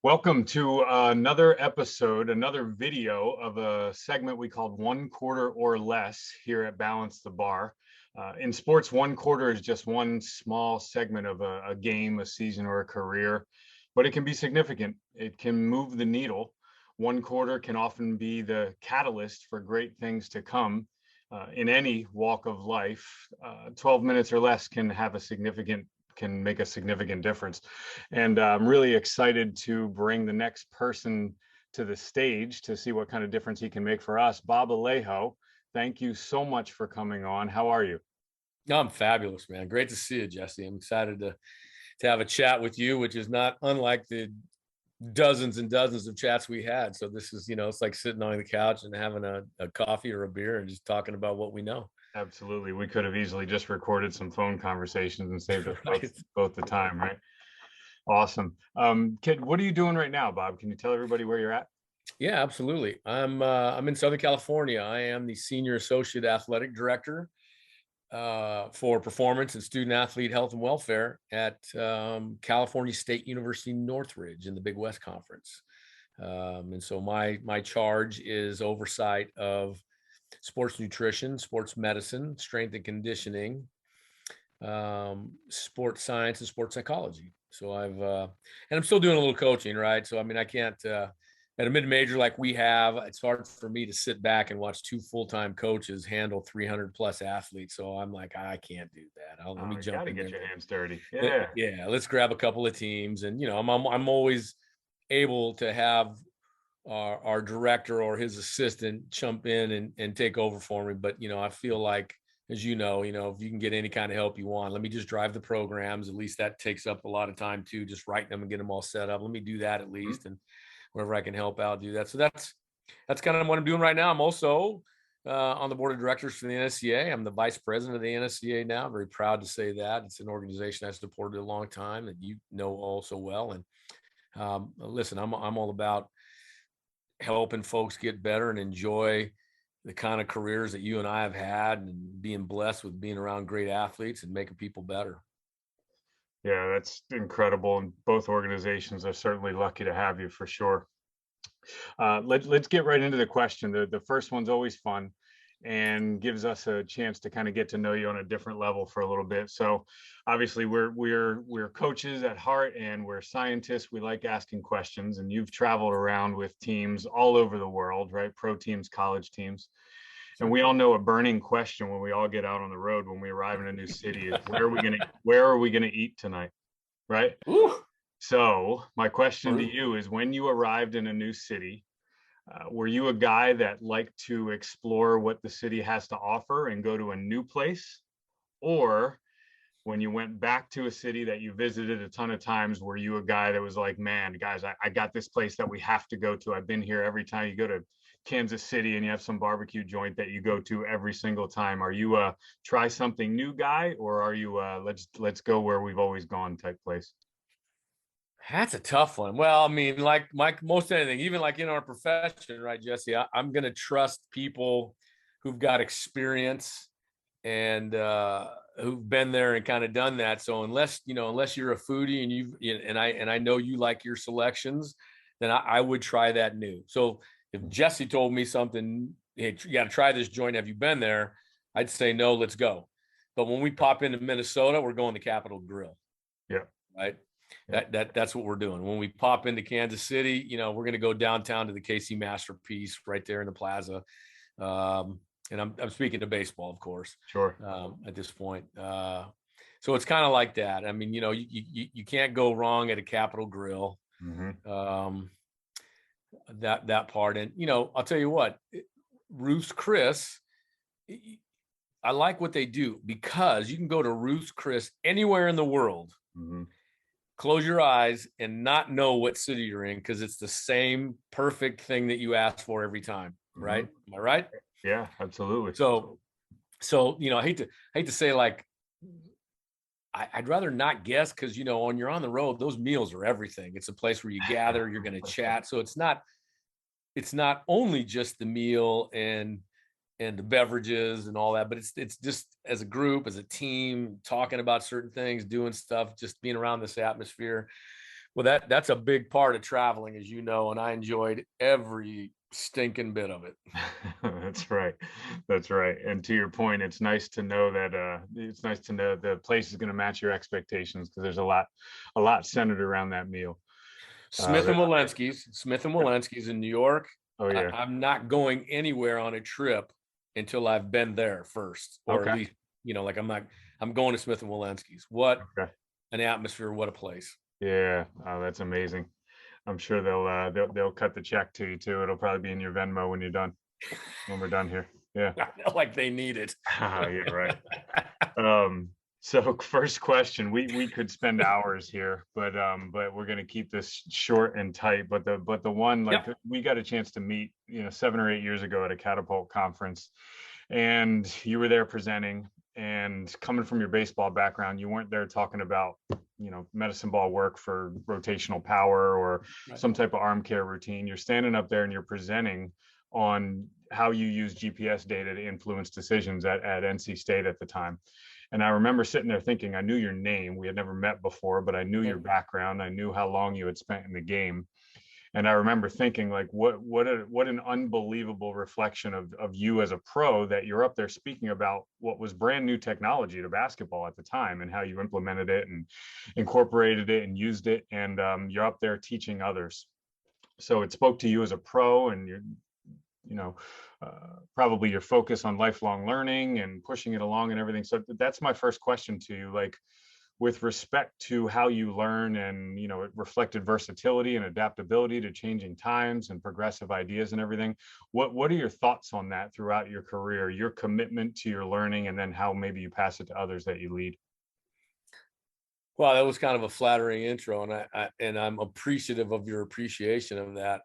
Welcome to another episode, another video of a segment we called One Quarter or Less here at Balance the Bar. In sports, one quarter is just one small segment of a game, a season, or a career, but it can be significant. It can move the needle. One quarter can often be the catalyst for great things to come in any walk of life. 12 minutes or less can make a significant difference. And I'm really excited to bring the next person to the stage to see what kind of difference he can make for us. Bob Alejo, thank you so much for coming on. How are you? No, I'm fabulous, man. Great to see you, Jesse. I'm excited to have a chat with you, which is not unlike the dozens and dozens of chats we had. So this is, it's like sitting on the couch and having a coffee or a beer and just talking about what we know. Absolutely. We could have easily just recorded some phone conversations and saved us Right. both the time, right? Awesome. Kid, what are you doing right now, Bob? Can you tell everybody where you're at? Yeah, absolutely. I'm in Southern California. I am the senior associate athletic director for performance and student athlete health and welfare at California State University Northridge in the Big West Conference. And so my charge is oversight of sports nutrition, sports medicine, strength and conditioning, sports science, and sports psychology. So and I'm still doing a little coaching, right? So I mean, I can't at a mid-major like we have, it's hard for me to sit back and watch two full-time coaches handle 300 plus athletes. So I'm like, I can't do that. Let me You jump got to in get there. your hands dirty. Yeah. Yeah, let's grab a couple of teams, and I'm always able to have our director or his assistant jump in and take over for me. But I feel like, as if you can get any kind of help you want, let me just drive the programs. At least that takes up a lot of time too, just writing them and get them all set up. Let me do that at least, and wherever I can help out, do that. So that's kind of what I'm doing right now. I'm also on the board of directors for the NSCA. I'm the vice president of the NSCA now. I'm very proud to say that. It's an organization I've supported a long time that you know all so well. And listen, I'm all about helping folks get better and enjoy the kind of careers that you and I have had, and being blessed with being around great athletes and making people better. Yeah, that's incredible. And both organizations are certainly lucky to have you for sure. Let's get right into the question. The first one's always fun and gives us a chance to kind of get to know you on a different level for a little bit. So obviously we're coaches at heart and we're scientists. We like asking questions, and you've traveled around with teams all over the world, right? Pro teams, college teams. And we all know a burning question when we all get out on the road when we arrive in a new city is where are we gonna eat tonight? Right? Ooh, So my question to brutal. you is, when you arrived in a new city, were you a guy that liked to explore what the city has to offer and go to a new place? Or when you went back to a city that you visited a ton of times, were you a guy that was like, man, guys, I got this place that we have to go to. I've been here every time. You go to Kansas City and you have some barbecue joint that you go to every single time. Are you a try something new guy, or are you let's go where we've always gone type place? That's a tough one. Well, I mean, like most anything, even like in our profession, right, Jesse? I'm going to trust people who've got experience and who've been there and kind of done that. So unless you're a foodie and I know you like your selections, then I would try that new. So if Jesse told me something, hey, you got to try this joint. Have you been there? I'd say no. Let's go. But when we pop into Minnesota, we're going to Capitol Grill, Yeah. right? Yeah. That's what we're doing. When we pop into Kansas City, we're going to go downtown to the KC Masterpiece right there in the plaza. And I'm speaking to baseball, of course, Sure. at this point. So it's kind of like that. I mean, you can't go wrong at a Capitol Grill. Hmm. That part, and I'll tell you what, Ruth's Chris. I like what they do because you can go to Ruth's Chris anywhere in the world, Hmm. close your eyes and not know what city you're in, because it's the same perfect thing that you ask for every time, Hmm. right? Am I right? Yeah, absolutely. So I hate to say, like, I'd rather not guess, because when you're on the road, those meals are everything. It's a place where you gather, you're going to chat. So it's not only just the meal and the beverages and all that, but it's just as a group, as a team, talking about certain things, doing stuff, just being around this atmosphere. Well, that's a big part of traveling, as you know, and I enjoyed every stinking bit of it. That's right. That's right. And to your point, it's nice to know that the place is going to match your expectations, because there's a lot centered around that meal. Smith That, and Walensky's in New York. oh yeah. I'm not going anywhere on a trip until I've been there first, or at Okay. least, like I'm going to Smith and Walensky's. What Okay. an atmosphere! What a place! Yeah. Oh, that's amazing. I'm sure they'll cut the check to you too. It'll probably be in your Venmo when you're done, when we're done here. Yeah. Like they need it. Yeah, right. So first question, we could spend hours here, but we're gonna keep this short and tight. But the one, like, Yep. we got a chance to meet, 7 or 8 years ago at a Catapult conference, and you were there presenting. And coming from your baseball background, you weren't there talking about, medicine ball work for rotational power or Right. some type of arm care routine. You're standing up there and you're presenting on how you use GPS data to influence decisions at NC State at the time. And I remember sitting there thinking, I knew your name. We had never met before, but I knew your background. I knew how long you had spent in the game. And I remember thinking, like, what an unbelievable reflection of you as a pro, that you're up there speaking about what was brand new technology to basketball at the time, and how you implemented it and incorporated it and used it. And you're up there teaching others. So it spoke to you as a pro, and probably your focus on lifelong learning and pushing it along and everything. So that's my first question to you, like, with respect to how you learn, and it reflected versatility and adaptability to changing times and progressive ideas and everything. What are your thoughts on that throughout your career, your commitment to your learning, and then how maybe you pass it to others that you lead? Well, that was kind of a flattering intro, and I'm appreciative of your appreciation of that.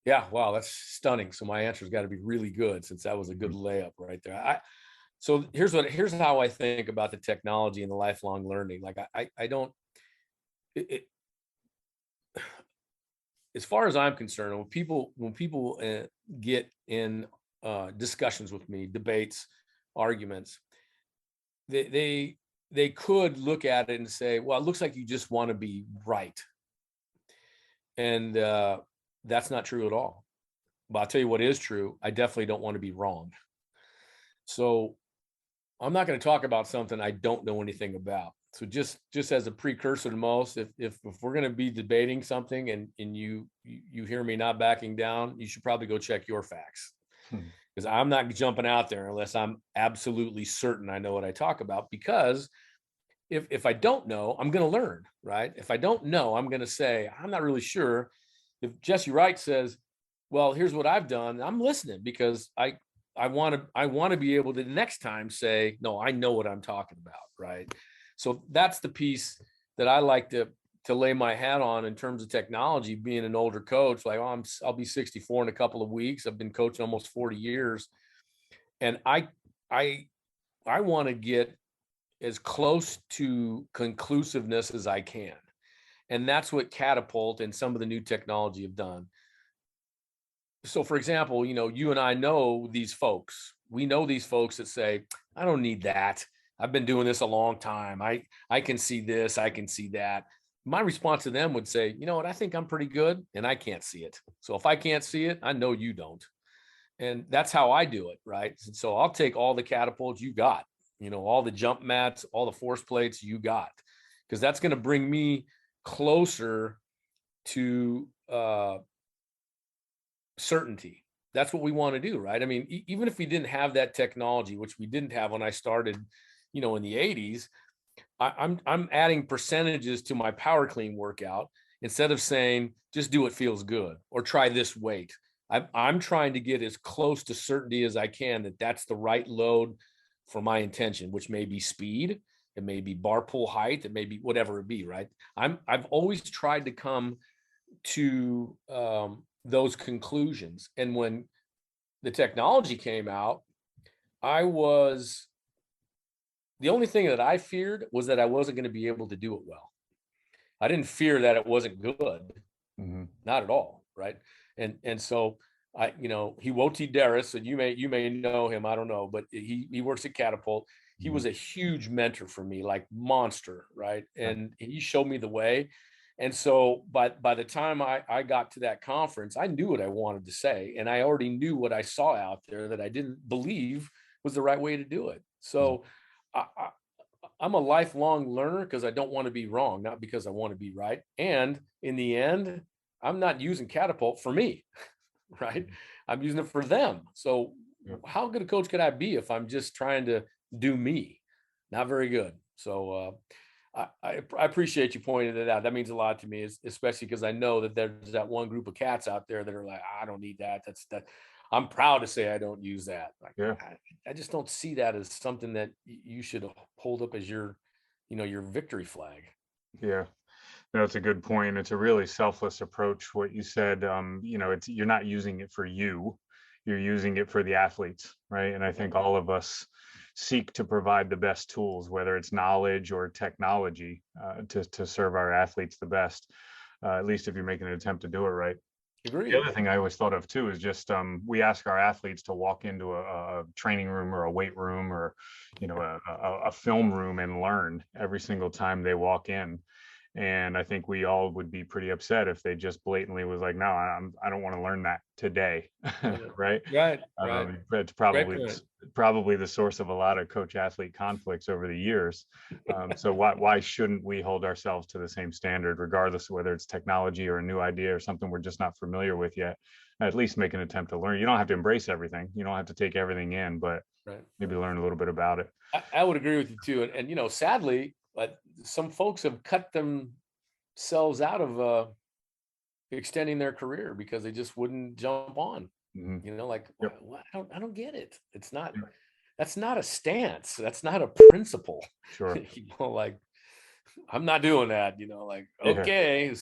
Yeah, wow, that's stunning. So my answer's got to be really good, since that was a good layup right there. So here's how I think about the technology and the lifelong learning. Like I don't, as far as I'm concerned, when people get in discussions with me, debates, arguments, they could look at it and say, well, it looks like you just want to be right, and that's not true at all. But I'll tell you what is true. I definitely don't want to be wrong. So I'm not going to talk about something I don't know anything about. So just as a precursor to most, if we're going to be debating something, and you hear me not backing down, you should probably go check your facts, because I'm not jumping out there unless I'm absolutely certain I know what I talk about. Because if I don't know, I'm going to learn, right? If I don't know, I'm going to say I'm not really sure. If Jesse Wright says, well, here's what I've done, I'm listening, because I want to be able to the next time say, no, I know what I'm talking about, right? So that's the piece that I like to lay my hat on in terms of technology. Being an older coach, like, I'll be 64 in a couple of weeks. I've been coaching almost 40 years, and I want to get as close to conclusiveness as I can, and that's what Catapult and some of the new technology have done. So, for example, you and I know these folks. We know these folks that say, I don't need that. I've been doing this a long time. I can see this, I can see that. My response to them would say, you know what, I think I'm pretty good, and I can't see it. So if I can't see it, I know you don't. And that's how I do it, right? So I'll take all the catapults you got, all the jump mats, all the force plates you got, because that's going to bring me closer to certainty. That's what we want to do, right? I mean, even if we didn't have that technology, which we didn't have when I started, in the 80s, I'm adding percentages to my power clean workout, instead of saying just do what feels good or try this weight. I'm trying to get as close to certainty as I can that that's the right load for my intention, which may be speed, it may be bar pull height, it may be whatever it be, right? I've always tried to come to those conclusions. And when the technology came out, the only thing that I feared was that I wasn't going to be able to do it well. I didn't fear that it wasn't good, not at all, right? And so Hiwoti Darris, and you may know him, I don't know, but he works at Catapult. he was a huge mentor for me, like monster, right? And he showed me the way. And so by the time I got to that conference, I knew what I wanted to say. And I already knew what I saw out there that I didn't believe was the right way to do it. So I'm a lifelong learner because I don't want to be wrong, not because I want to be right. And in the end, I'm not using Catapult for me, right? I'm using it for them. So how good a coach could I be if I'm just trying to do me? Not very good. So I appreciate you pointing it out. That means a lot to me, especially because I know that there's that one group of cats out there that are like, I don't need that. I'm proud to say I don't use that. Like, I just don't see that as something that you should hold up as your victory flag. Yeah. That's a good point. It's a really selfless approach. What you said, you're not using it for you, you're using it for the athletes, right? And I think all of us seek to provide the best tools, whether it's knowledge or technology, to serve our athletes the best, at least if you're making an attempt to do it right. Agreed. The other thing I always thought of too is just we ask our athletes to walk into a training room or a weight room or a film room and learn every single time they walk in. And I think we all would be pretty upset if they just blatantly was like, no, I don't want to learn that today. Right. Right. It's probably the source of a lot of coach athlete conflicts over the years. So why shouldn't we hold ourselves to the same standard, regardless of whether it's technology or a new idea or something we're just not familiar with yet? At least make an attempt to learn. You don't have to embrace everything. You don't have to take everything in, but maybe learn a little bit about it. I would agree with you too. And sadly, but some folks have cut themselves out of extending their career because they just wouldn't jump on. Like, I don't get it. It's not. That's not a stance. That's not a principle. Sure. Like, I'm not doing that. Like, okay,